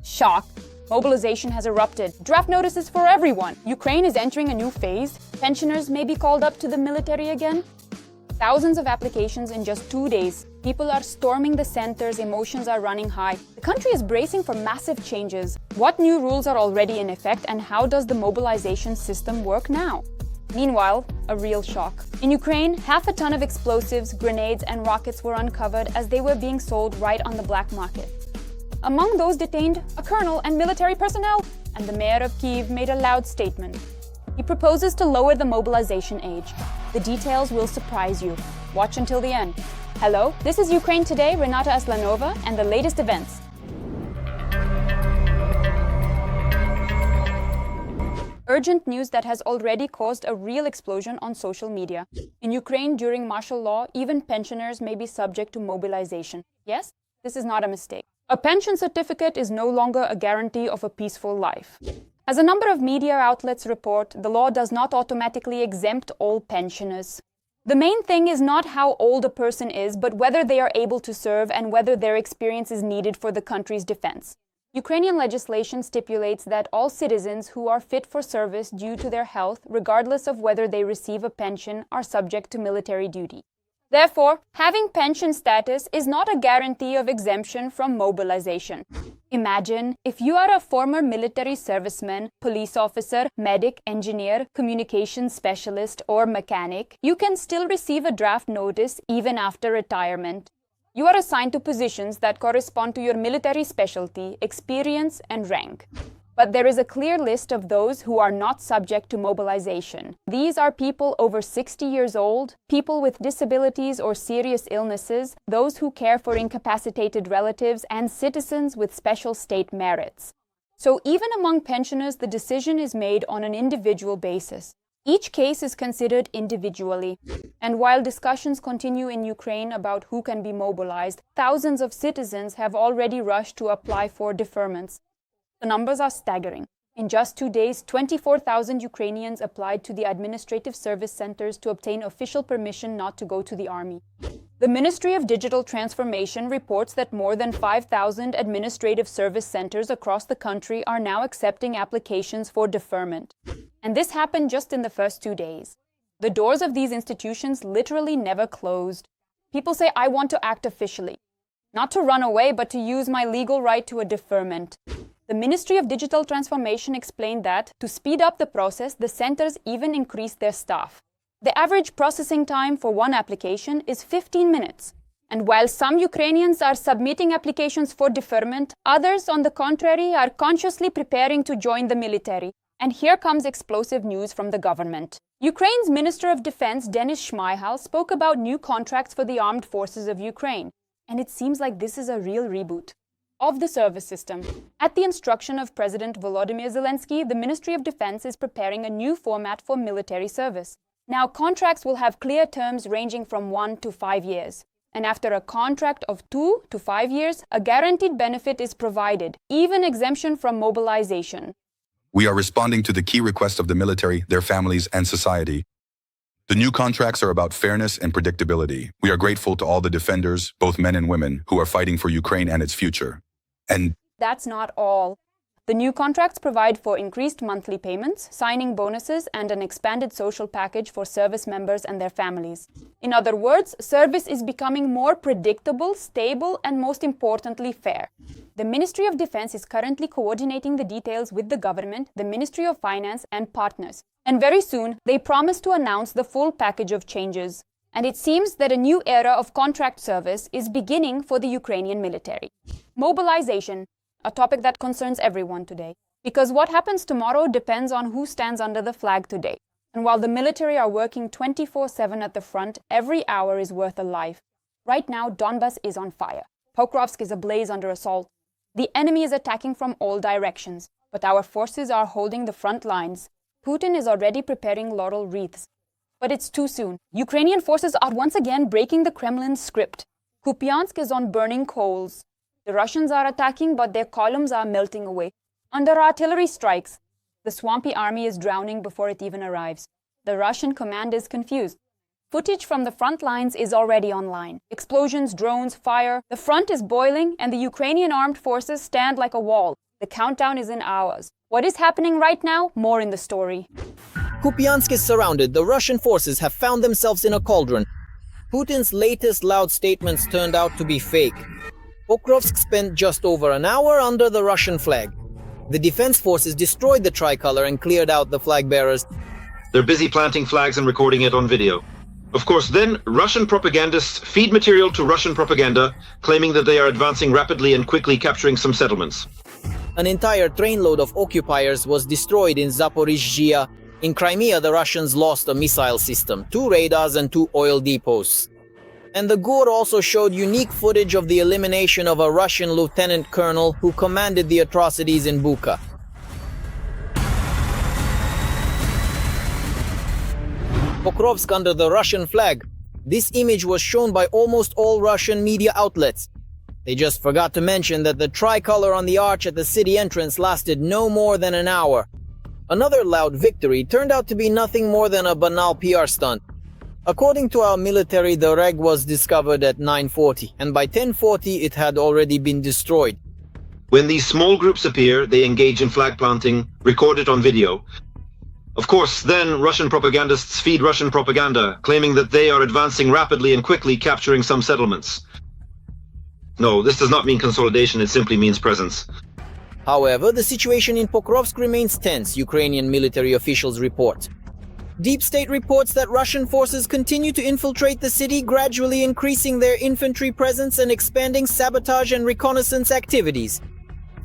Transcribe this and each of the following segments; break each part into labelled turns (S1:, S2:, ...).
S1: Shock. Mobilization has erupted. Draft notices for everyone. Ukraine is entering a new phase. Pensioners may be called up to the military again. Thousands of applications in just 2 days. People are storming the centers, emotions are running high. The country is bracing for massive changes. What new rules are already in effect, and how does the mobilization system work now? Meanwhile, a real shock. In Ukraine, 1/2 ton of explosives, grenades, and rockets were uncovered as they were being sold right on the black market. Among those detained, a colonel and military personnel, and the mayor of Kyiv made a loud statement. He proposes to lower the mobilization age. The details will surprise you. Watch until the end. Hello, this is Ukraine Today, Renata Aslanova, and the latest events. Urgent news that has already caused a real explosion on social media. In Ukraine, during martial law, even pensioners may be subject to mobilization. Yes, this is not a mistake. A pension certificate is no longer a guarantee of a peaceful life. As a number of media outlets report, the law does not automatically exempt all pensioners. The main thing is not how old a person is, but whether they are able to serve and whether their experience is needed for the country's defense. Ukrainian legislation stipulates that all citizens who are fit for service due to their health, regardless of whether they receive a pension, are subject to military duty. Therefore, having pension status is not a guarantee of exemption from mobilization. Imagine if you are a former military serviceman, police officer, medic, engineer, communications specialist, or mechanic, you can still receive a draft notice even after retirement. You are assigned to positions that correspond to your military specialty, experience, and rank. But there is a clear list of those who are not subject to mobilization. These are people over 60 years old, people with disabilities or serious illnesses, those who care for incapacitated relatives, and citizens with special state merits. So even among pensioners, the decision is made on an individual basis. Each case is considered individually. And while discussions continue in Ukraine about who can be mobilized, thousands of citizens have already rushed to apply for deferments. The numbers are staggering. In just 2 days, 24,000 Ukrainians applied to the administrative service centers to obtain official permission not to go to the army. The Ministry of Digital Transformation reports that more than 5,000 administrative service centers across the country are now accepting applications for deferment. And this happened just in the first 2 days. The doors of these institutions literally never closed. People say, I want to act officially. Not to run away, but to use my legal right to a deferment. The Ministry of Digital Transformation explained that, to speed up the process, the centers even increased their staff. The average processing time for one application is 15 minutes. And while some Ukrainians are submitting applications for deferment, others, on the contrary, are consciously preparing to join the military. And here comes explosive news from the government. Ukraine's Minister of Defense, Denis Shmyhal, spoke about new contracts for the armed forces of Ukraine. And it seems like this is a real reboot of the service system. At the instruction of President Volodymyr Zelensky, the Ministry of Defense is preparing a new format for military service. Now, contracts will have clear terms ranging from 1 to 5 years. And after a contract of 2 to 5 years, a guaranteed benefit is provided, even exemption from mobilization.
S2: We are responding to the key request of the military, their families, and society. The new contracts are about fairness and predictability. We are grateful to all the defenders, both men and women, who are fighting for Ukraine and its future. And
S1: that's not all. The new contracts provide for increased monthly payments, signing bonuses, and an expanded social package for service members and their families. In other words, service is becoming more predictable, stable, and most importantly, fair. The Ministry of Defense is currently coordinating the details with the government, the Ministry of Finance, and partners. And very soon, they promise to announce the full package of changes. And it seems that a new era of contract service is beginning for the Ukrainian military. Mobilization, a topic that concerns everyone today. Because what happens tomorrow depends on who stands under the flag today. And while the military are working 24/7 at the front, every hour is worth a life. Right now, Donbas is on fire. Pokrovsk is ablaze under assault. The enemy is attacking from all directions, but our forces are holding the front lines. Putin is already preparing laurel wreaths. But it's too soon. Ukrainian forces are once again breaking the Kremlin script. Kupiansk is on burning coals. The Russians are attacking, but their columns are melting away. Under artillery strikes, the swampy army is drowning before it even arrives. The Russian command is confused. Footage from the front lines is already online. Explosions, drones, fire. The front is boiling and the Ukrainian armed forces stand like a wall. The countdown is in hours. What is happening right now? More in the story.
S3: Kupiansk is surrounded. The Russian forces have found themselves in a cauldron. Putin's latest loud statements turned out to be fake. Pokrovsk spent just over an hour under the Russian flag. The defense forces destroyed the tricolor and cleared out the flag bearers.
S4: They're busy planting flags and recording it on video. Of course, then Russian propagandists feed material to Russian propaganda, claiming that they are advancing rapidly and quickly capturing some settlements.
S3: An entire trainload of occupiers was destroyed in Zaporizhzhia. In Crimea, the Russians lost a missile system, 2 radars and 2 oil depots. And the GUR also showed unique footage of the elimination of a Russian lieutenant colonel who commanded the atrocities in Bucha. Pokrovsk under the Russian flag. This image was shown by almost all Russian media outlets. They just forgot to mention that the tricolor on the arch at the city entrance lasted no more than an hour. Another loud victory turned out to be nothing more than a banal PR stunt. According to our military, the reg was discovered at 9:40, and by 10:40 it had already been destroyed.
S4: When these small groups appear, they engage in flag planting, record it on video. Of course, then Russian propagandists feed Russian propaganda, claiming that they are advancing rapidly and quickly capturing some settlements. No, this does not mean consolidation, it simply means presence.
S3: However, the situation in Pokrovsk remains tense, Ukrainian military officials report. Deep State reports that Russian forces continue to infiltrate the city, gradually increasing their infantry presence and expanding sabotage and reconnaissance activities.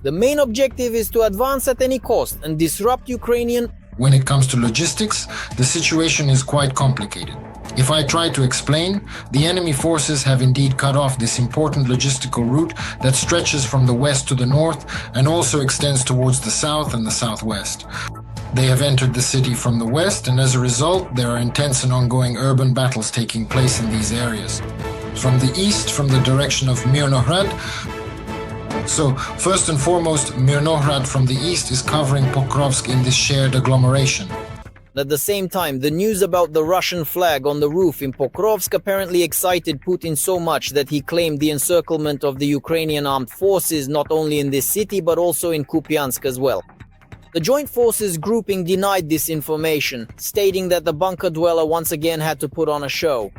S3: The main objective is to advance at any cost and disrupt Ukrainian.
S5: When it comes to logistics, the situation is quite complicated. If I try to explain, the enemy forces have indeed cut off this important logistical route that stretches from the west to the north and also extends towards the south and the southwest. They have entered the city from the west, and as a result, there are intense and ongoing urban battles taking place in these areas. From the east, from the direction of Mirnohrad. So, first and foremost, Mirnohrad from the east is covering Pokrovsk in this shared agglomeration.
S3: At the same time, the news about the Russian flag on the roof in Pokrovsk apparently excited Putin so much that he claimed the encirclement of the Ukrainian armed forces not only in this city but also in Kupiansk as well. The Joint Forces grouping denied this information, stating that the bunker dweller once again had to put on a show,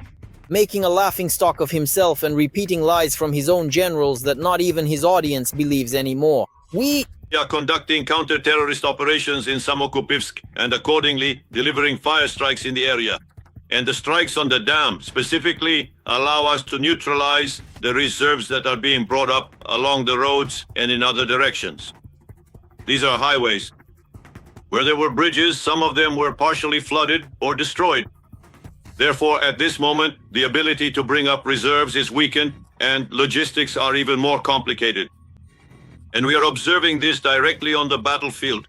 S3: making a laughingstock of himself and repeating lies from his own generals that not even his audience believes anymore. We
S6: are conducting counter-terrorist operations in Samokupivsk and accordingly delivering fire strikes in the area. And the strikes on the dam specifically allow us to neutralize the reserves that are being brought up along the roads and in other directions. These are highways. Where there were bridges, some of them were partially flooded or destroyed. Therefore, at this moment, the ability to bring up reserves is weakened and logistics are even more complicated. And we are observing this directly on the battlefield.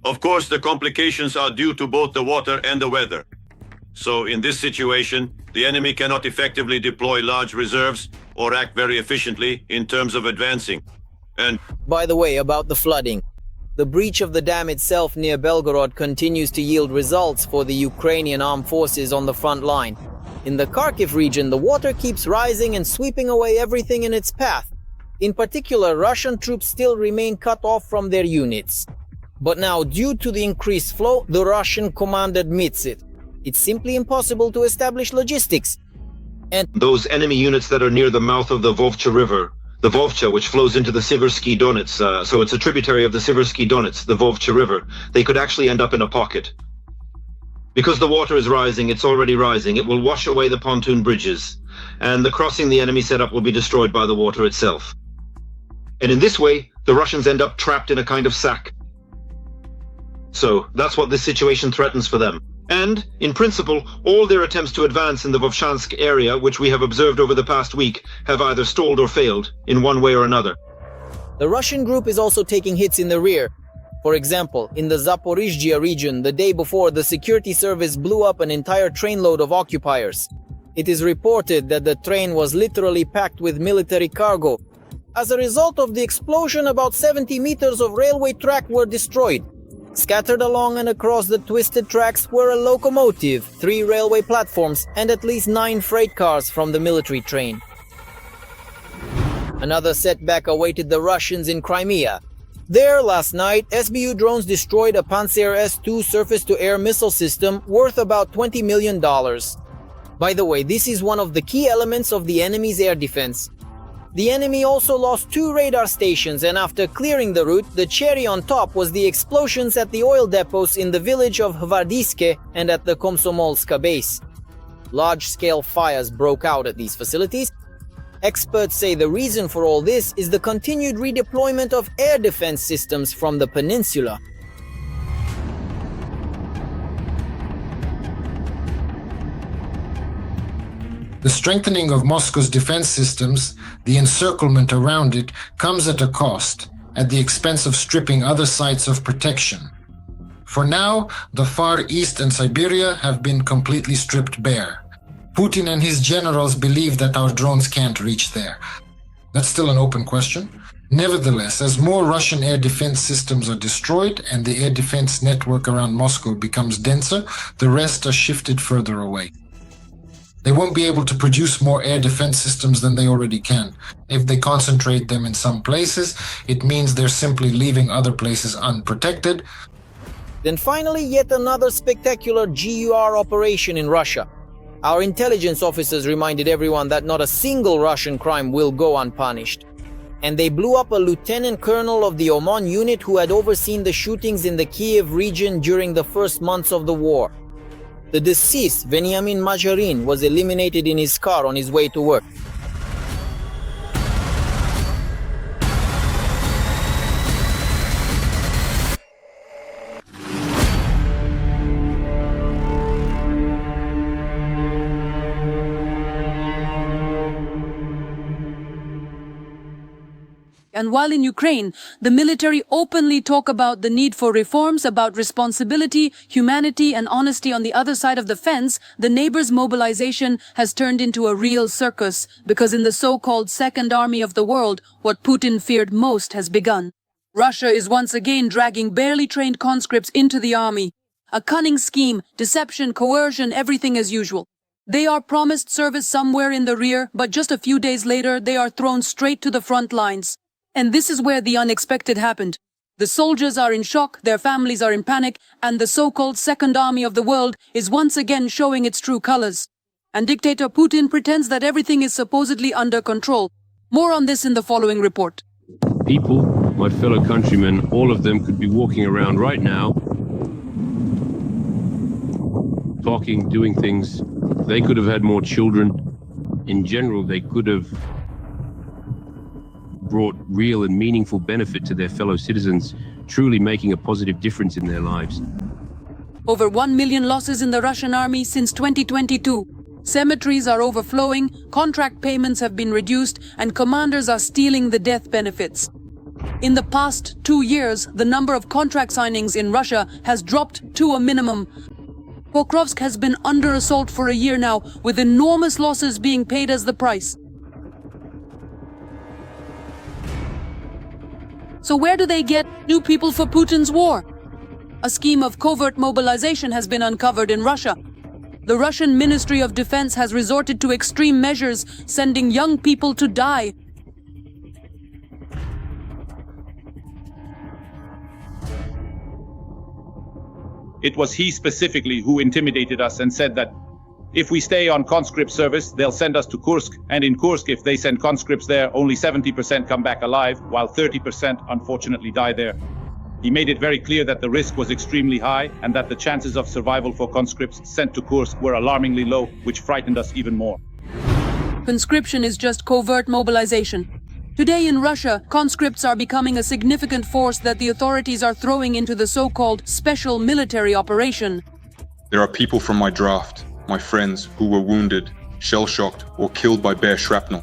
S6: Of course, the complications are due to both the water and the weather. So in this situation, the enemy cannot effectively deploy large reserves or act very efficiently in terms of advancing. And
S3: by the way, about the flooding. The breach of the dam itself near Belgorod continues to yield results for the Ukrainian armed forces on the front line. In the Kharkiv region, the water keeps rising and sweeping away everything in its path. In particular, Russian troops still remain cut off from their units. But now, due to the increased flow, the Russian command admits it. It's simply impossible to establish logistics. And
S4: those enemy units that are near the mouth of the Vovcha River, the Vovcha, which flows into the Siversky Donets, so it's a tributary of the Siversky Donets, the Vovcha River, they could actually end up in a pocket. Because the water is rising, it's already rising, it will wash away the pontoon bridges, and the crossing the enemy set up will be destroyed by the water itself. And in this way, the Russians end up trapped in a kind of sack. So that's what this situation threatens for them. And, in principle, all their attempts to advance in the Vovchansk area, which we have observed over the past week, have either stalled or failed, in one way or another.
S3: The Russian group is also taking hits in the rear. For example, in the Zaporizhzhia region, the day before, the security service blew up an entire trainload of occupiers. It is reported that the train was literally packed with military cargo. As a result of the explosion, about 70 meters of railway track were destroyed. Scattered along and across the twisted tracks were a locomotive, 3 railway platforms, and at least 9 freight cars from the military train. Another setback awaited the Russians in Crimea. There, last night, SBU drones destroyed a Panzer S-2 surface-to-air missile system worth about $20 million. By the way, this is one of the key elements of the enemy's air defense. The enemy also lost 2 radar stations, and after clearing the route, the cherry on top was the explosions at the oil depots in the village of Hvardiske and at the Komsomolska base. Large-scale fires broke out at these facilities. Experts say the reason for all this is the continued redeployment of air defense systems from the peninsula.
S5: The strengthening of Moscow's defense systems, the encirclement around it, comes at a cost, at the expense of stripping other sites of protection. For now, the Far East and Siberia have been completely stripped bare. Putin and his generals believe that our drones can't reach there. That's still an open question. Nevertheless, as more Russian air defense systems are destroyed and the air defense network around Moscow becomes denser, the rest are shifted further away. They won't be able to produce more air defense systems than they already can. If they concentrate them in some places, it means they're simply leaving other places unprotected.
S3: Then finally, yet another spectacular GUR operation in Russia. Our intelligence officers reminded everyone that not a single Russian crime will go unpunished. And they blew up a lieutenant colonel of the Oman unit who had overseen the shootings in the Kiev region during the first months of the war. The deceased, Veniamin Majarin, was eliminated in his car on his way to work.
S7: And while in Ukraine, the military openly talk about the need for reforms, about responsibility, humanity, and honesty on the other side of the fence, the neighbors' mobilization has turned into a real circus, because in the so-called Second Army of the world, what Putin feared most has begun. Russia is once again dragging barely trained conscripts into the army. A cunning scheme, deception, coercion, everything as usual. They are promised service somewhere in the rear, but just a few days later, they are thrown straight to the front lines. And this is where the unexpected happened. The soldiers are in shock, their families are in panic, and the so-called Second Army of the world is once again showing its true colors. And dictator Putin pretends that everything is supposedly under control. More on this in the following report.
S8: People, my fellow countrymen, all of them could be walking around right now, talking, doing things. They could have had more children. In general, they could have brought real and meaningful benefit to their fellow citizens, truly making a positive difference in their lives.
S7: Over 1 million losses in the Russian army since 2022. Cemeteries are overflowing, contract payments have been reduced, and commanders are stealing the death benefits. In the past 2 years, the number of contract signings in Russia has dropped to a minimum. Pokrovsk has been under assault for a year now, with enormous losses being paid as the price. So where do they get new people for Putin's war? A scheme of covert mobilization has been uncovered in Russia. The Russian Ministry of Defense has resorted to extreme measures, sending young people to die.
S9: It was he specifically who intimidated us and said that if we stay on conscript service, they'll send us to Kursk. And in Kursk, if they send conscripts there, only 70% come back alive, while 30% unfortunately die there. He made it very clear that the risk was extremely high and that the chances of survival for conscripts sent to Kursk were alarmingly low, which frightened us even more.
S7: Conscription is just covert mobilization. Today in Russia, conscripts are becoming a significant force that the authorities are throwing into the so-called special military operation.
S10: There are people from my draft, my friends, who were wounded, shell-shocked, or killed by bear shrapnel.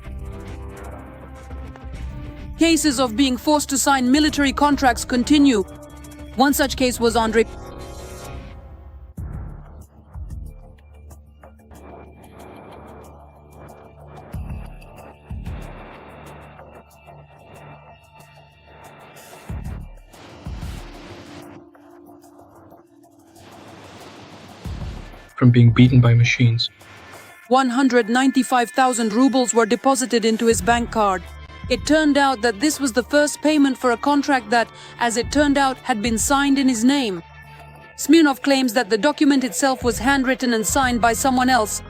S7: Cases of being forced to sign military contracts continue. One such case was Andrei.
S11: from being beaten by machines.
S7: 195,000 rubles were deposited into his bank card. It turned out that this was the first payment for a contract that, as it turned out, had been signed in his name. Smirnov claims that the document itself was handwritten and signed by someone else.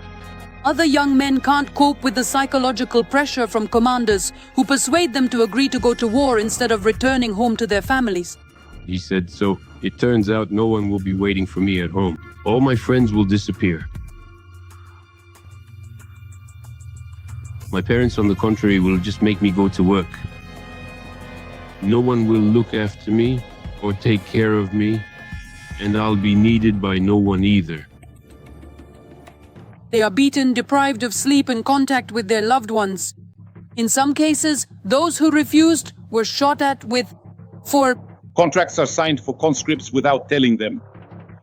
S7: Other young men can't cope with the psychological pressure from commanders who persuade them to agree to go to war instead of returning home to their families.
S8: He said, so it turns out no one will be waiting for me at home. All my friends will disappear. My parents, on the contrary, will just make me go to work. No one will look after me or take care of me, and I'll be needed by no one either.
S7: They are beaten, deprived of sleep and contact with their loved ones. In some cases, those who refused were shot at with
S9: Contracts are signed for conscripts without telling them.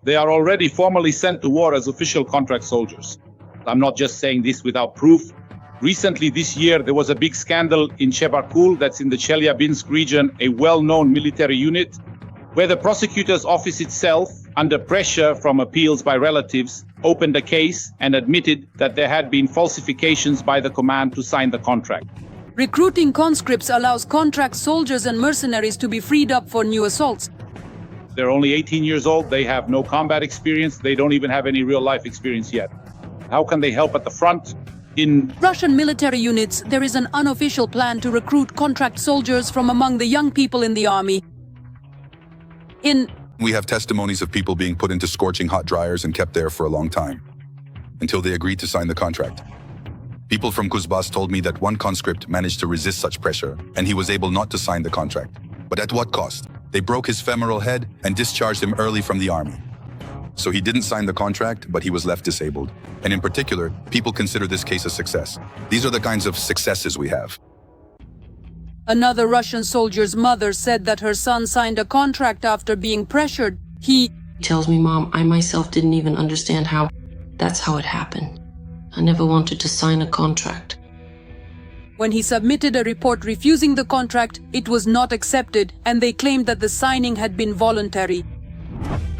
S9: They are already formally sent to war as official contract soldiers. I'm not just saying this without proof. Recently this year, there was a big scandal in Chebarkul, that's in the Chelyabinsk region, a well-known military unit, where the prosecutor's office itself, under pressure from appeals by relatives, opened a case and admitted that there had been falsifications by the command to sign the contract.
S7: Recruiting conscripts allows contract soldiers and mercenaries to be freed up for new assaults.
S9: They're only 18 years old, they have no combat experience, they don't even have any real-life experience yet. How can they help at the front? In
S7: Russian military units, there is an unofficial plan to recruit contract soldiers from among the young people in the army.
S2: We have testimonies of people being put into scorching hot dryers and kept there for a long time, until they agreed to sign the contract. People from Kuzbas told me that one conscript managed to resist such pressure, and he was able not to sign the contract. But at what cost? They broke his femoral head and discharged him early from the army. So he didn't sign the contract, but he was left disabled. And in particular, people consider this case a success. These are the kinds of successes we have.
S7: Another Russian soldier's mother said that her son signed a contract after being pressured. He
S12: tells me, Mom, I myself didn't even understand how. That's how it happened. I never wanted to sign a contract.
S7: When he submitted a report refusing the contract, it was not accepted, and they claimed that the signing had been voluntary.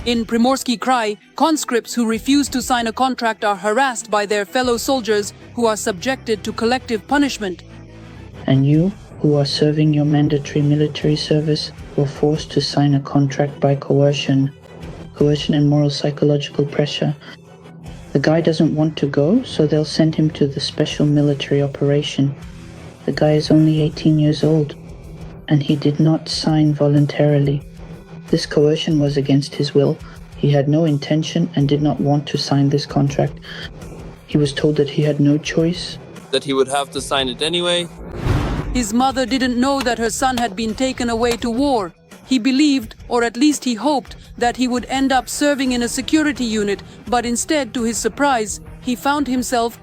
S7: In Primorsky Krai, conscripts who refuse to sign a contract are harassed by their fellow soldiers who are subjected to collective punishment.
S13: And you, who are serving your mandatory military service, were forced to sign a contract by coercion and moral psychological pressure. The guy doesn't want to go, so they'll send him to the special military operation. The guy is only 18 years old, and he did not sign voluntarily. This coercion was against his will. He had no intention and did not want to sign this contract. He was told that he had no choice.
S14: That he would have to sign it anyway.
S7: His mother didn't know that her son had been taken away to war. He believed, or at least he hoped, that he would end up serving in a security unit, but instead, to his surprise, he found himself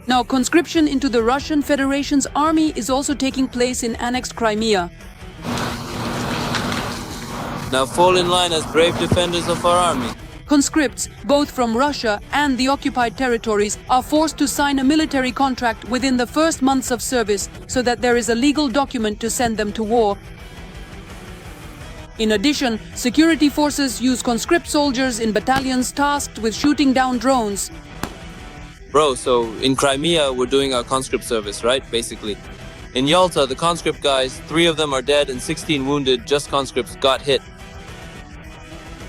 S7: Now, conscription into the Russian Federation's army is also taking place in annexed Crimea.
S14: Now fall in line as brave defenders of our army.
S7: Conscripts, both from Russia and the occupied territories, are forced to sign a military contract within the first months of service so that there is a legal document to send them to war. In addition, security forces use conscript soldiers in battalions tasked with shooting down drones.
S14: Bro, so in Crimea, we're doing our conscript service, right? Basically. In Yalta, the conscript guys, 3 of them are dead and 16 wounded, just conscripts, got hit.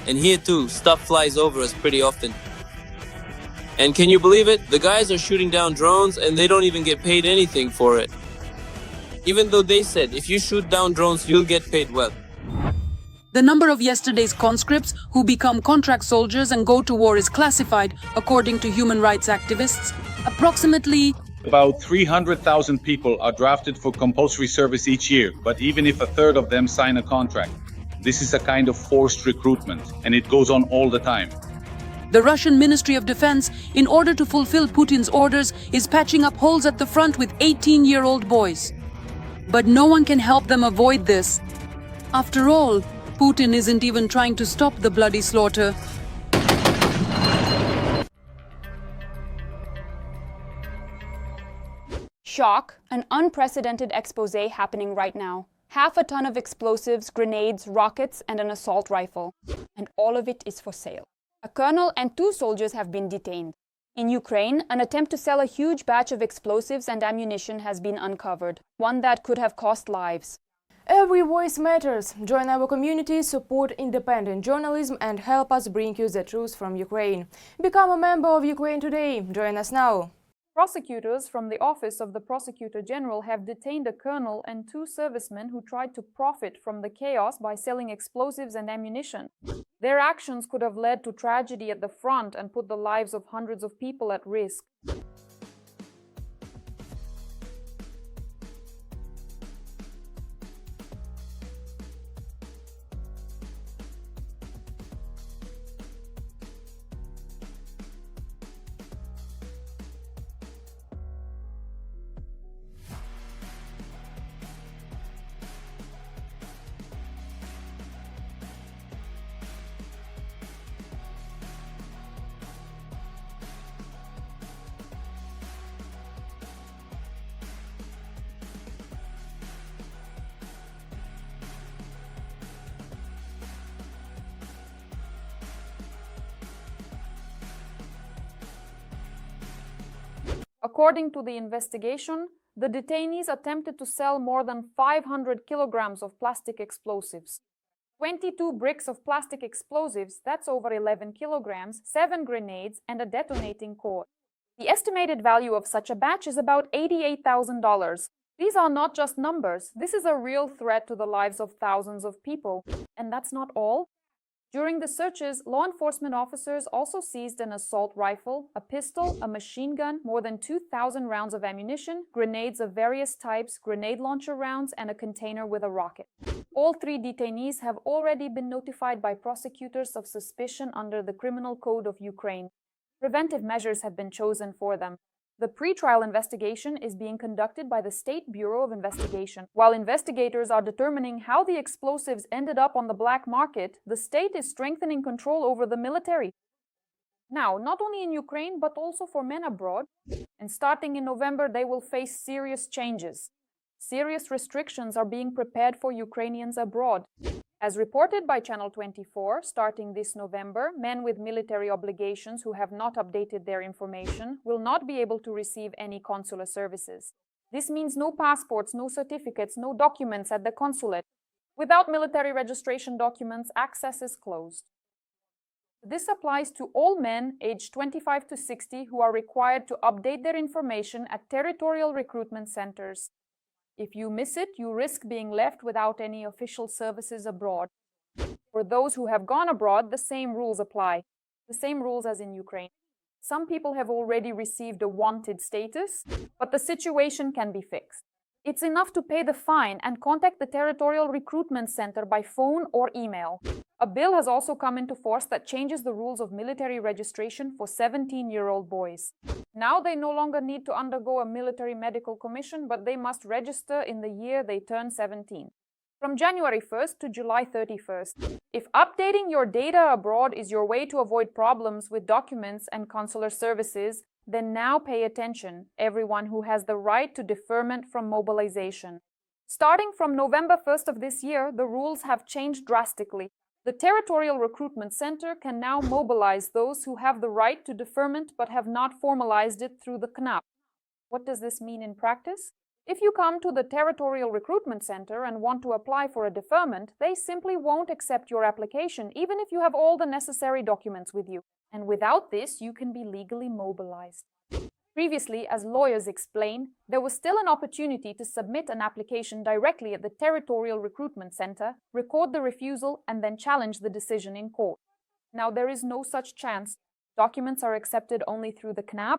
S14: And here too, stuff flies over us pretty often. And can you believe it? The guys are shooting down drones and they don't even get paid anything for it. Even though they said, if you shoot down drones, you'll get paid well.
S7: The number of yesterday's conscripts who become contract soldiers and go to war is classified, according to human rights activists. Approximately
S9: about 300,000 people are drafted for compulsory service each year, but even if a third of them sign a contract, this is a kind of forced recruitment, and it goes on all the time.
S7: The Russian Ministry of Defense, in order to fulfill Putin's orders, is patching up holes at the front with 18-year-old boys. But no one can help them avoid this. After all, Putin isn't even trying to stop the bloody slaughter.
S1: Shock, an unprecedented exposé happening right now. Half a ton of explosives, grenades, rockets, and an assault rifle. And all of it is for sale. A colonel and 2 soldiers have been detained. In Ukraine, an attempt to sell a huge batch of explosives and ammunition has been uncovered, one that could have cost lives.
S11: Every voice matters. Join our community, support independent journalism, and help us bring you the truth from Ukraine. Become a member of Ukraine Today. Join us now.
S1: Prosecutors from the Office of the Prosecutor General have detained a colonel and 2 servicemen who tried to profit from the chaos by selling explosives and ammunition. Their actions could have led to tragedy at the front and put the lives of hundreds of people at risk. According to the investigation, the detainees attempted to sell more than 500 kilograms of plastic explosives. 22 bricks of plastic explosives, that's over 11 kilograms, 7 grenades, and a detonating core. The estimated value of such a batch is about $88,000. These are not just numbers. This is a real threat to the lives of thousands of people. And that's not all. During the searches, law enforcement officers also seized an assault rifle, a pistol, a machine gun, more than 2,000 rounds of ammunition, grenades of various types, grenade launcher rounds, and a container with a rocket. All 3 detainees have already been notified by prosecutors of suspicion under the Criminal Code of Ukraine. Preventive measures have been chosen for them. The pre-trial investigation is being conducted by the State Bureau of Investigation. While investigators are determining how the explosives ended up on the black market, the state is strengthening control over the military. Now, not only in Ukraine, but also for men abroad, and starting in November, they will face serious changes. Serious restrictions are being prepared for Ukrainians abroad. As reported by Channel 24, starting this November, men with military obligations who have not updated their information will not be able to receive any consular services. This means no passports, no certificates, no documents at the consulate. Without military registration documents, access is closed. This applies to all men aged 25 to 60 who are required to update their information at territorial recruitment centers. If you miss it, you risk being left without any official services abroad. For those who have gone abroad, the same rules apply. The same rules as in Ukraine. Some people have already received a wanted status, but the situation can be fixed. It's enough to pay the fine and contact the Territorial Recruitment Center by phone or email. A bill has also come into force that changes the rules of military registration for 17-year-old boys. Now they no longer need to undergo a military medical commission, but they must register in the year they turn 17. From January 1st to July 31st. If updating your data abroad is your way to avoid problems with documents and consular services, then now pay attention, everyone who has the right to deferment from mobilization. Starting from November 1st of this year, the rules have changed drastically. The Territorial Recruitment Center can now mobilize those who have the right to deferment but have not formalized it through the CNAP. What does this mean in practice? If you come to the Territorial Recruitment Center and want to apply for a deferment, they simply won't accept your application, even if you have all the necessary documents with you. And without this, you can be legally mobilized. Previously, as lawyers explained, there was still an opportunity to submit an application directly at the Territorial Recruitment Center, record the refusal, and then challenge the decision in court. Now, there is no such chance. Documents are accepted only through the CNAP.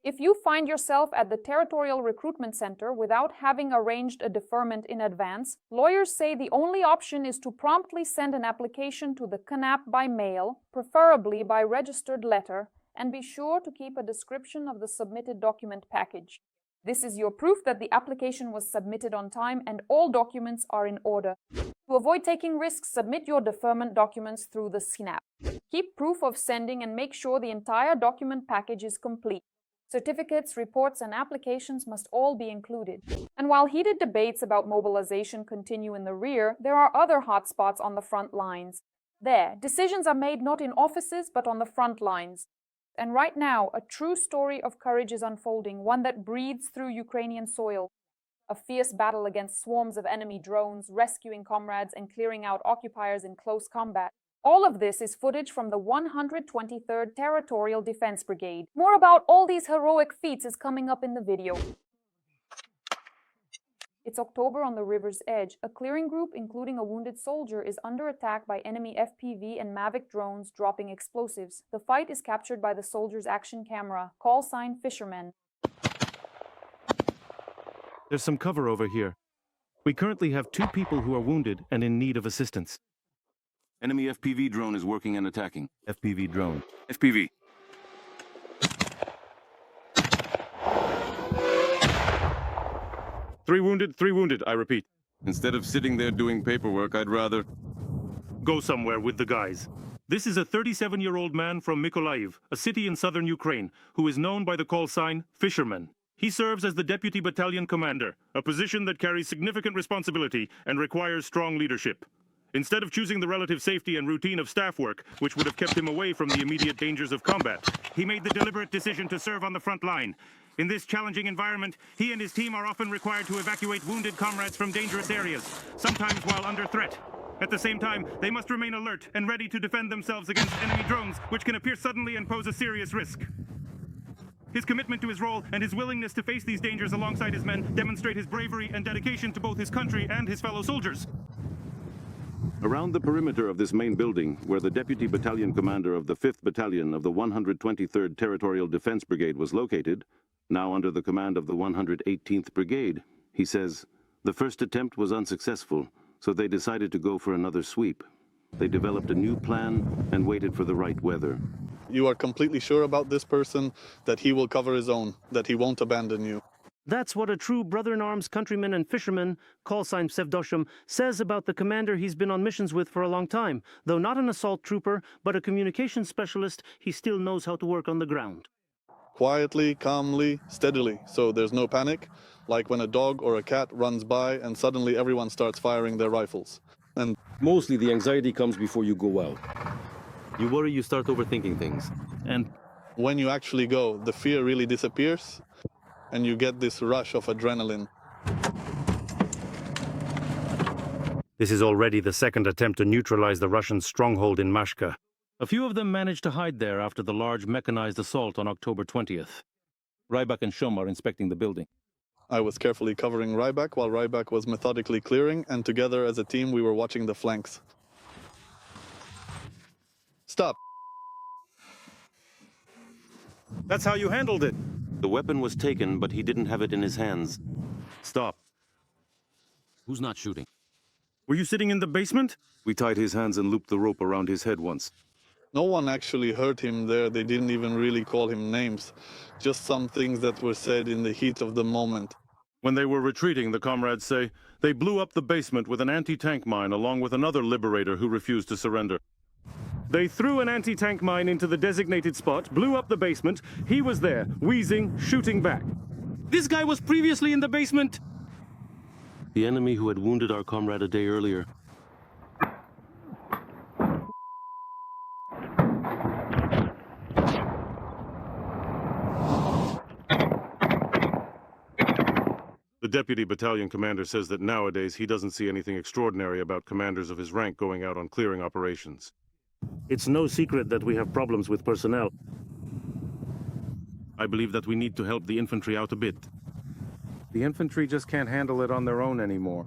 S1: If you find yourself at the Territorial Recruitment Center without having arranged a deferment in advance, lawyers say the only option is to promptly send an application to the CNAP by mail, preferably by registered letter, and be sure to keep a description of the submitted document package. This is your proof that the application was submitted on time and all documents are in order. To avoid taking risks, submit your deferment documents through the CNAP. Keep proof of sending and make sure the entire document package is complete. Certificates, reports, and applications must all be included. And while heated debates about mobilization continue in the rear, there are other hotspots on the front lines. There, decisions are made not in offices but on the front lines. And right now, a true story of courage is unfolding, one that breathes through Ukrainian soil. A fierce battle against swarms of enemy drones, rescuing comrades and clearing out occupiers in close combat. All of this is footage from the 123rd Territorial Defense Brigade. More about all these heroic feats is coming up in the video. It's October on the river's edge. A clearing group, including a wounded soldier, is under attack by enemy FPV and Mavic drones dropping explosives. The fight is captured by the soldier's action camera. Call sign Fisherman.
S15: There's some cover over here. We currently have 2 people who are wounded and in need of assistance.
S2: Enemy FPV drone is working and attacking.
S15: FPV drone.
S2: FPV.
S15: Three wounded, I repeat.
S2: Instead of sitting there doing paperwork, I'd rather
S15: go somewhere with the guys. This is a 37-year-old man from Mykolaiv, a city in southern Ukraine, who is known by the call sign Fisherman. He serves as the deputy battalion commander, a position that carries significant responsibility and requires strong leadership. Instead of choosing the relative safety and routine of staff work, which would have kept him away from the immediate dangers of combat, he made the deliberate decision to serve on the front line. In this challenging environment, he and his team are often required to evacuate wounded comrades from dangerous areas, sometimes while under threat. At the same time, they must remain alert and ready to defend themselves against enemy drones, which can appear suddenly and pose a serious risk. His commitment to his role and his willingness to face these dangers alongside his men demonstrate his bravery and dedication to both his country and his fellow soldiers.
S16: Around the perimeter of this main building, where the deputy battalion commander of the 5th Battalion of the 123rd Territorial Defense Brigade was located, now under the command of the 118th Brigade, he says, the first attempt was unsuccessful, so they decided to go for another sweep. They developed a new plan and waited for the right weather.
S17: You are completely sure about this person, that he will cover his own, that he won't abandon you.
S15: That's what a true brother-in-arms countryman and fisherman, call sign Sevdoshim, says about the commander he's been on missions with for a long time. Though not an assault trooper, but a communications specialist, he still knows how to work on the ground.
S17: Quietly, calmly, steadily, so there's no panic, like when a dog or a cat runs by and suddenly everyone starts firing their rifles. And
S16: mostly the anxiety comes before you go out.
S15: You worry, you start overthinking things. And
S17: when you actually go, the fear really disappears, and you get this rush of adrenaline.
S15: This is already the second attempt to neutralize the Russian stronghold in Mashka. A few of them managed to hide there after the large mechanized assault on October 20th. Rybak and Shom are inspecting the building.
S17: I was carefully covering Rybak while Rybak was methodically clearing, and together as a team we were watching the flanks. Stop.
S15: That's how you handled it.
S16: The weapon was taken, but he didn't have it in his hands.
S15: Stop.
S16: Who's not shooting?
S15: Were you sitting in the basement?
S16: We tied his hands and looped the rope around his head once.
S17: No one actually hurt him there. They didn't even really call him names. Just some things that were said in the heat of the moment.
S15: When they were retreating, the comrades say, they blew up the basement with an anti-tank mine along with another liberator who refused to surrender. They threw an anti-tank mine into the designated spot, blew up the basement. He was there, wheezing, shooting back. This guy was previously in the basement.
S16: The enemy who had wounded our comrade a day earlier.
S15: The deputy battalion commander says that nowadays he doesn't see anything extraordinary about commanders of his rank going out on clearing operations. It's no secret that we have problems with personnel. I believe that we need to help the infantry out a bit. The infantry just can't handle it on their own anymore.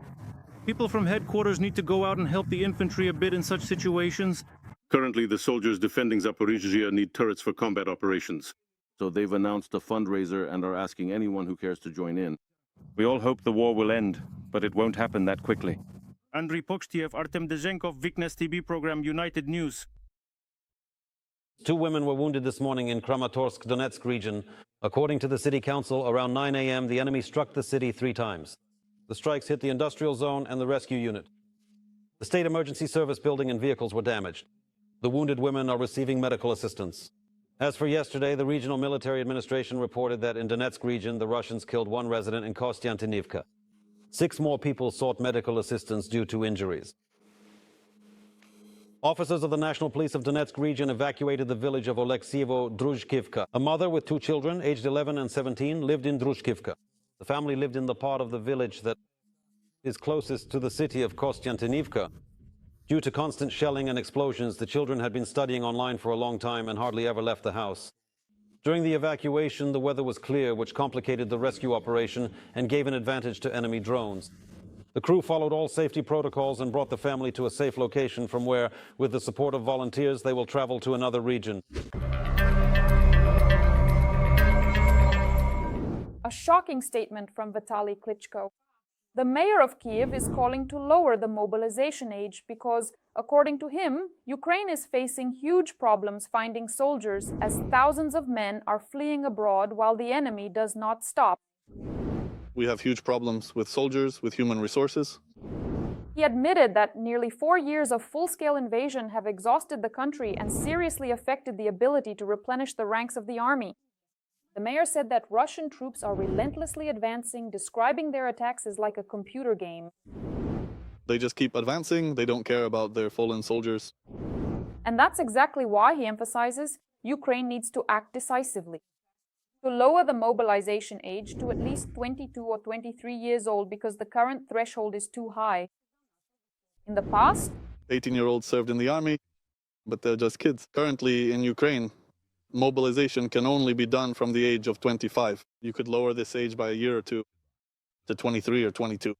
S15: People from headquarters need to go out and help the infantry a bit in such situations. Currently, the soldiers defending Zaporizhzhia need turrets for combat operations.
S16: So they've announced a fundraiser and are asking anyone who cares to join in.
S15: We all hope the war will end, but it won't happen that quickly. Andriy Pokhtiev, Artem Dezhenkov, Viknes TV program, United News.
S18: 2 women were wounded this morning in Kramatorsk, Donetsk region. According to the city council, around 9 a.m., the enemy struck the city 3 times. The strikes hit the industrial zone and the rescue unit. The state emergency service building and vehicles were damaged. The wounded women are receiving medical assistance. As for yesterday, the regional military administration reported that in Donetsk region, the Russians killed one resident in Kostiantynivka. 6 more people sought medical assistance due to injuries. Officers of the National Police of Donetsk region evacuated the village of Oleksievo-Druzhkivka. A mother with 2 children, aged 11 and 17, lived in Druzhkivka. The family lived in the part of the village that is closest to the city of Kostiantynivka. Due to constant shelling and explosions, the children had been studying online for a long time and hardly ever left the house. During the evacuation, the weather was clear, which complicated the rescue operation and gave an advantage to enemy drones. The crew followed all safety protocols and brought the family to a safe location from where, with the support of volunteers, they will travel to another region.
S1: A shocking statement from Vitaly Klitschko. The mayor of Kiev is calling to lower the mobilization age because, according to him, Ukraine is facing huge problems finding soldiers as thousands of men are fleeing abroad while the enemy does not stop.
S17: We have huge problems with soldiers, with human resources.
S1: He admitted that nearly 4 years of full-scale invasion have exhausted the country and seriously affected the ability to replenish the ranks of the army. The mayor said that Russian troops are relentlessly advancing, describing their attacks as like a computer game.
S17: They just keep advancing, they don't care about their fallen soldiers.
S1: And that's exactly why, he emphasizes, Ukraine needs to act decisively. To lower the mobilization age to at least 22 or 23 years old because the current threshold is too high. In the past,
S17: 18-year-olds served in the army, but they're just kids. Currently in Ukraine, mobilization can only be done from the age of 25. You could lower this age by a year or two to 23 or 22.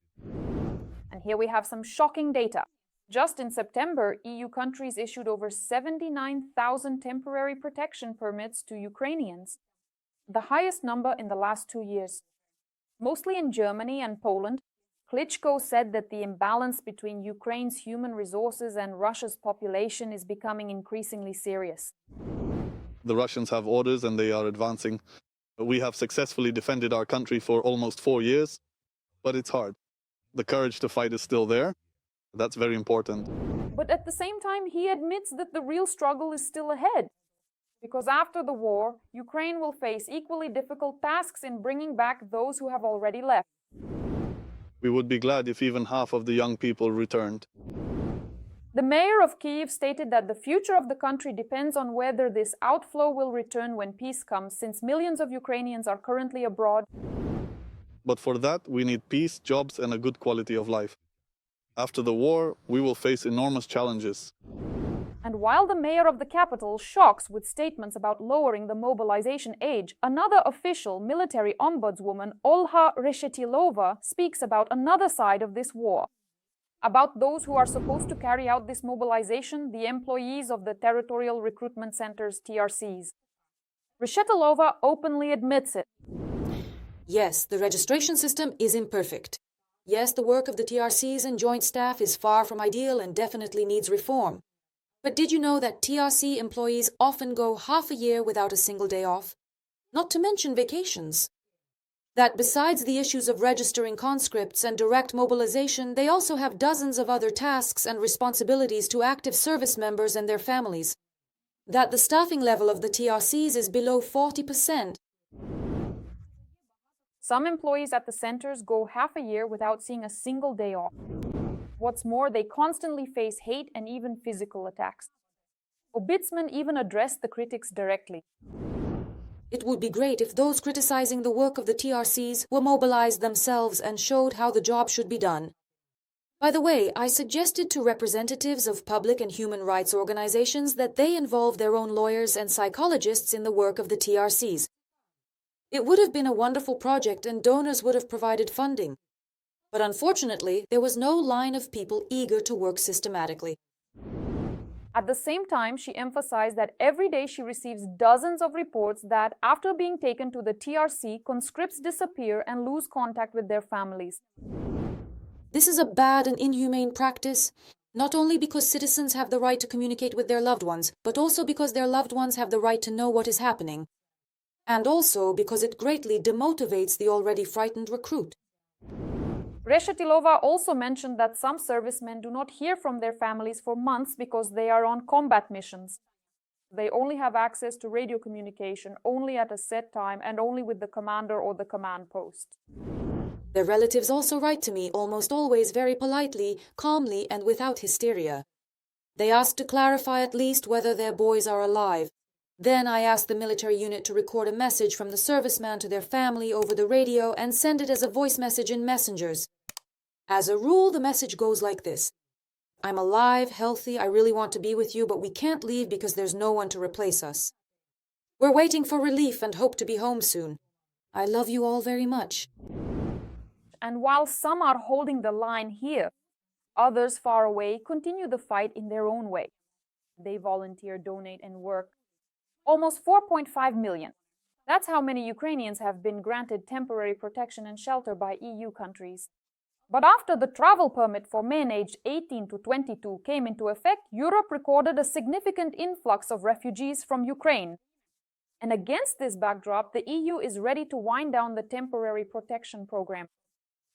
S1: And here we have some shocking data. Just in September, EU countries issued over 79,000 temporary protection permits to Ukrainians, the highest number in the last 2 years. Mostly in Germany and Poland, Klitschko said that the imbalance between Ukraine's human resources and Russia's population is becoming increasingly serious.
S17: The Russians have orders and they are advancing. We have successfully defended our country for almost 4 years, but it's hard. The courage to fight is still there. That's very important.
S1: But at the same time, he admits that the real struggle is still ahead. Because after the war, Ukraine will face equally difficult tasks in bringing back those who have already left.
S17: We would be glad if even half of the young people returned.
S1: The mayor of Kyiv stated that the future of the country depends on whether this outflow will return when peace comes, since millions of Ukrainians are currently abroad.
S17: But for that, we need peace, jobs, and a good quality of life. After the war, we will face enormous challenges.
S1: And while the mayor of the capital shocks with statements about lowering the mobilization age, another official, military ombudswoman, Olha Reshetilova, speaks about another side of this war. About those who are supposed to carry out this mobilization, the employees of the territorial recruitment centers, TRCs. Reshetilova openly admits it.
S19: Yes, the registration system is imperfect. Yes, the work of the TRCs and joint staff is far from ideal and definitely needs reform. But did you know that TRC employees often go half a year without a single day off? Not to mention vacations. That besides the issues of registering conscripts and direct mobilization, they also have dozens of other tasks and responsibilities to active service members and their families. That the staffing level of the TRCs is below 40%.
S1: Some employees at the centers go half a year without seeing a single day off. What's more, they constantly face hate and even physical attacks. Ombudsman even addressed the critics directly.
S19: It would be great if those criticizing the work of the TRCs were mobilized themselves and showed how the job should be done. By the way, I suggested to representatives of public and human rights organizations that they involve their own lawyers and psychologists in the work of the TRCs. It would have been a wonderful project and donors would have provided funding. But unfortunately, there was no line of people eager to work systematically.
S1: At the same time, she emphasized that every day she receives dozens of reports that, after being taken to the TRC, conscripts disappear and lose contact with their families.
S19: This is a bad and inhumane practice, not only because citizens have the right to communicate with their loved ones, but also because their loved ones have the right to know what is happening. And also because it greatly demotivates the already frightened recruit.
S1: Reshetilova also mentioned that some servicemen do not hear from their families for months because they are on combat missions. They only have access to radio communication, only at a set time and only with the commander or the command post.
S19: Their relatives also write to me, almost always very politely, calmly, and without hysteria. They ask to clarify at least whether their boys are alive. Then I ask the military unit to record a message from the serviceman to their family over the radio and send it as a voice message in messengers. As a rule, the message goes like this: I'm alive, healthy, I really want to be with you, but we can't leave because there's no one to replace us. We're waiting for relief and hope to be home soon. I love you all very much.
S1: And while some are holding the line here, others far away continue the fight in their own way. They volunteer, donate, and work. Almost 4.5 million. That's how many Ukrainians have been granted temporary protection and shelter by EU countries. But after the travel permit for men aged 18 to 22 came into effect, Europe recorded a significant influx of refugees from Ukraine. And against this backdrop, the EU is ready to wind down the temporary protection program.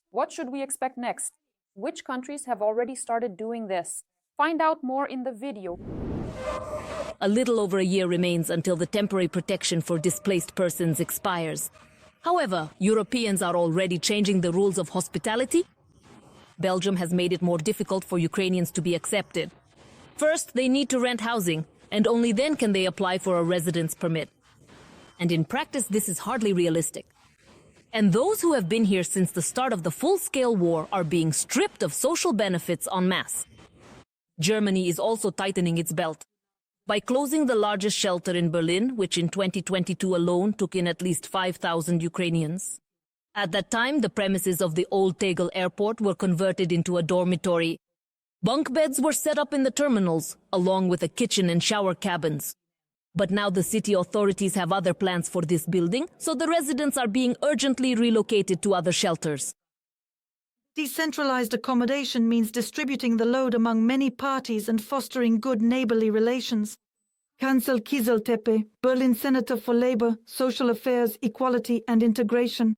S1: What should we expect next? Which countries have already started doing this? Find out more in the video.
S20: A little over a year remains until the temporary protection for displaced persons expires. However, Europeans are already changing the rules of hospitality. Belgium has made it more difficult for Ukrainians to be accepted. First, they need to rent housing, and only then can they apply for a residence permit. And in practice, this is hardly realistic. And those who have been here since the start of the full-scale war are being stripped of social benefits en masse. Germany is also tightening its belt by closing the largest shelter in Berlin, which in 2022 alone took in at least 5,000 Ukrainians. At that time, the premises of the old Tegel airport were converted into a dormitory. Bunk beds were set up in the terminals, along with a kitchen and shower cabins. But now the city authorities have other plans for this building, so the residents are being urgently relocated to other shelters.
S21: Decentralized accommodation means distributing the load among many parties and fostering good neighborly relations. Kancel Kieseltepe, Berlin Senator for Labor, Social Affairs, Equality and Integration.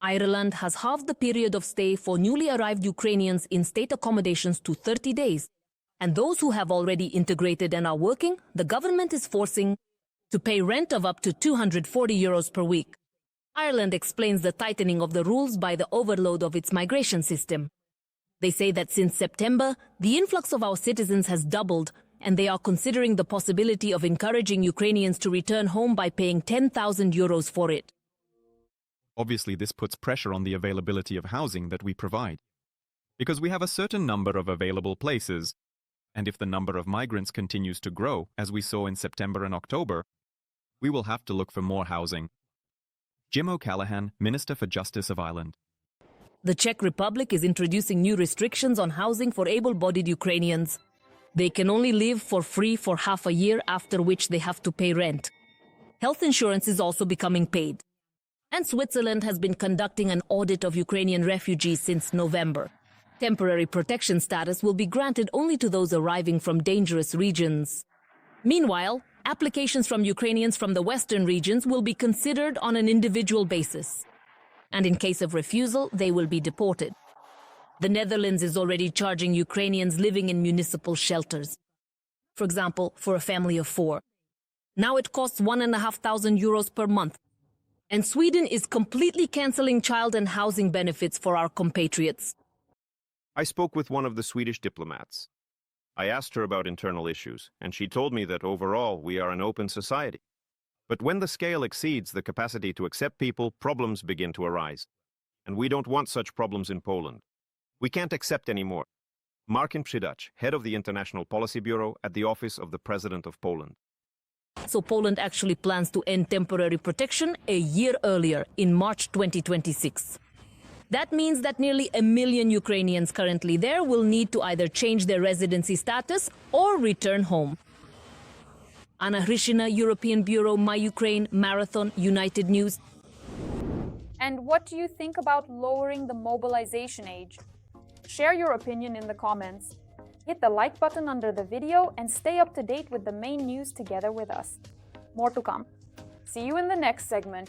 S20: Ireland has halved the period of stay for newly arrived Ukrainians in state accommodations to 30 days. And those who have already integrated and are working, the government is forcing to pay rent of up to €240 per week. Ireland explains the tightening of the rules by the overload of its migration system. They say that since September, the influx of our citizens has doubled, and they are considering the possibility of encouraging Ukrainians to return home by paying €10,000 for it.
S22: Obviously, this puts pressure on the availability of housing that we provide. Because we have a certain number of available places, and if the number of migrants continues to grow, as we saw in September and October, we will have to look for more housing. Jim O'Callaghan, Minister for Justice of Ireland.
S20: The Czech Republic is introducing new restrictions on housing for able-bodied Ukrainians. They can only live for free for half a year, after which they have to pay rent. Health insurance is also becoming paid. And Switzerland has been conducting an audit of Ukrainian refugees since November. Temporary protection status will be granted only to those arriving from dangerous regions. Meanwhile, applications from Ukrainians from the western regions will be considered on an individual basis. And in case of refusal, they will be deported. The Netherlands is already charging Ukrainians living in municipal shelters. For example, for a family of 4. Now it costs €1,500 per month. And Sweden is completely cancelling child and housing benefits for our compatriots.
S23: I spoke with one of the Swedish diplomats. I asked her about internal issues, and she told me that overall we are an open society. But when the scale exceeds the capacity to accept people, problems begin to arise. And we don't want such problems in Poland. We can't accept any more. Marcin Przydacz, head of the International Policy Bureau at the Office of the President of Poland.
S20: So Poland actually plans to end temporary protection a year earlier, in March 2026. That means that nearly 1 million Ukrainians currently there will need to either change their residency status or return home. Anna Hrishina, European Bureau, My Ukraine, Marathon, United News.
S1: And what do you think about lowering the mobilization age? Share your opinion in the comments. Hit the like button under the video and stay up to date with the main news together with us. More to come. See you in the next segment.